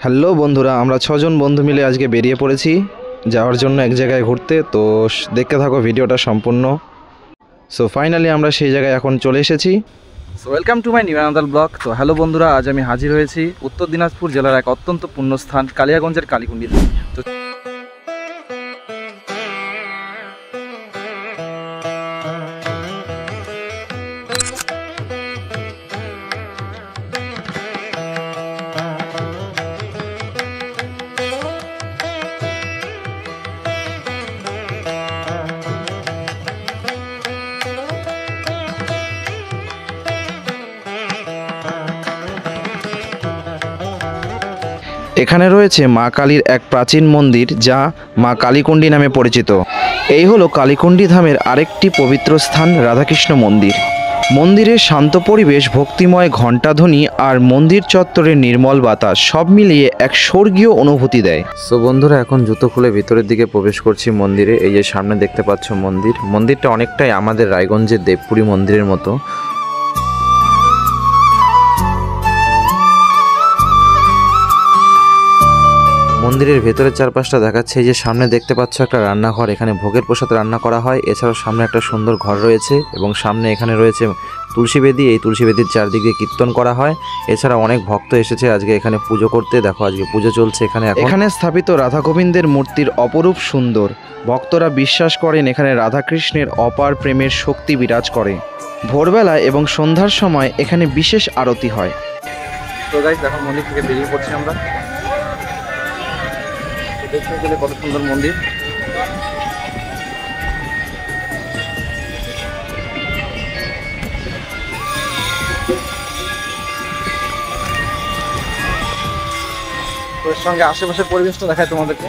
Hello বন্ধুরা, আমরা 6 জন বন্ধু মিলে আজকে বেরিয়ে পড়েছি যাওয়ার জন্য এক জায়গায় ঘুরতে। তো দেখতে থাকো ভিডিওটা সম্পূর্ণ। সো ফাইনালি আমরা সেই জায়গায় এখন চলে এসেছি। So welcome to my new another blog. তো হ্যালো বন্ধুরা, আজ আমি হাজির হয়েছি উত্তর দিনাজপুর জেলার এক অত্যন্ত পুণ্যস্থান কালিয়াগঞ্জের কালীকুণ্ডিতে। তো এখানে রয়েছে মা কালীর এক প্রাচীন মন্দির, যা মা কালীকুণ্ডী নামে পরিচিত। এই হলো কালীকুণ্ডী ধামের আরেকটি পবিত্র স্থান, রাধাকৃষ্ণ মন্দির। মন্দিরের শান্ত পরিবেশ, ভক্তিময় ঘণ্টাধ্বনি আর মন্দির চত্বরের নির্মল বাতাস সব মিলিয়ে এক স্বর্গীয় অনুভূতি দেয়। সো বন্ধুরা, এখন জুতো খুলে ভিতরের দিকে প্রবেশ করছি মন্দিরে। এই যে সামনে দেখতে পাচ্ছ মন্দিরটা অনেকটাই আমাদের রায়গঞ্জের দেবপুরী মন্দিরের মতো। মন্দিরের ভেতরের চারপাশটা দেখাচ্ছে। এই যে সামনে দেখতে পাচ্ছ একটা রান্নাঘর, এখানে ভোগের প্রসাদ রান্না করা হয়। এছাড়াও সামনে একটা সুন্দর ঘর রয়েছে এবং সামনে এখানে রয়েছে তুলসী বেদি। এই তুলসী বেদির চারদিকে কীর্তন করা হয়। এছাড়া অনেক ভক্ত এসেছে আজকে এখানে পুজো করতে। দেখো আজকে পুজো চলছে এখানে স্থাপিত রাধা গোবিন্দের মূর্তির অপরূপ সুন্দর। ভক্তরা বিশ্বাস করেন এখানে রাধাকৃষ্ণের অপার প্রেমের শক্তি বিরাজ করে। ভোরবেলা এবং সন্ধ্যার সময় এখানে বিশেষ আরতি হয়। তো গাইস, দেখো মন্দির থেকে বেরিয়ে পড়ছি আমরা। দেখতে গেলে কত সুন্দর মন্দির। তোর সঙ্গে আশেপাশের পরিবেশটা দেখায় তোমাদেরকে।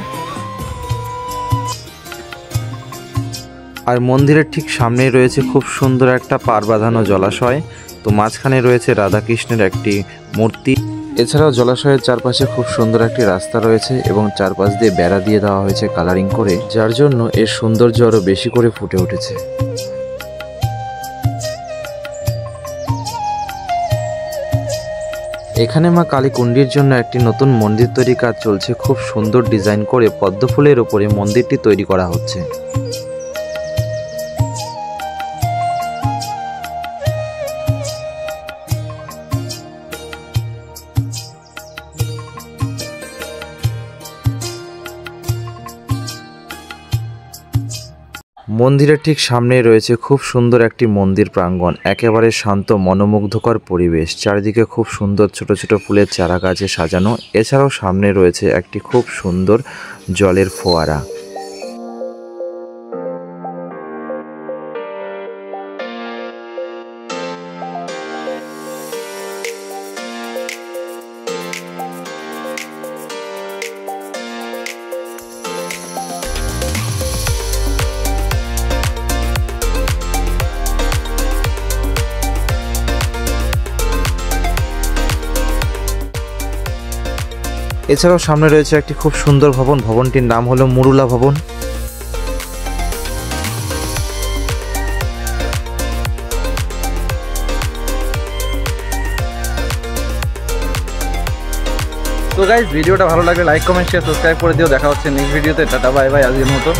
আর মন্দিরের ঠিক সামনেই রয়েছে খুব সুন্দর একটা পার বাঁধানো জলাশয়। তো মাঝখানে রয়েছে রাধাকৃষ্ণের একটি মূর্তি। এছাড়াও জলাশয়ের চারপাশে খুব সুন্দর একটি রাস্তা রয়েছে এবং চারপাশ দিয়ে বেড়া দিয়ে দেওয়া হয়েছে কালারিং করে, যার জন্য এর সৌন্দর্য আরও বেশি করে ফুটে উঠেছে। এখানে মা কালীকুণ্ডির জন্য একটি নতুন মন্দির তৈরি কাজ চলছে। খুব সুন্দর ডিজাইন করে পদ্ম ফুলের ওপরে মন্দিরটি তৈরি করা হচ্ছে। মন্দিরের ঠিক সামনেই রয়েছে খুব সুন্দর একটি মন্দির প্রাঙ্গণ। একেবারে শান্ত মনোমুগ্ধকর পরিবেশ, চারিদিকে খুব সুন্দর ছোট ছোট ফুলের চারা গাছে সাজানো। এছাড়াও সামনে রয়েছে একটি খুব সুন্দর জলের ফোয়ারা। এছাড়াও সামনে রয়েছে একটি খুব সুন্দর ভবন। ভবনটির নাম হলো মুরুলা ভবন। তো গাইস, ভিডিওটা ভালো লাগলে লাইক কমেন্ট শেয়ার সাবস্ক্রাইব করে দিও। দেখা হচ্ছে নেক্সট ভিডিওতে। টাটা বাই বাই, আজকের মতো।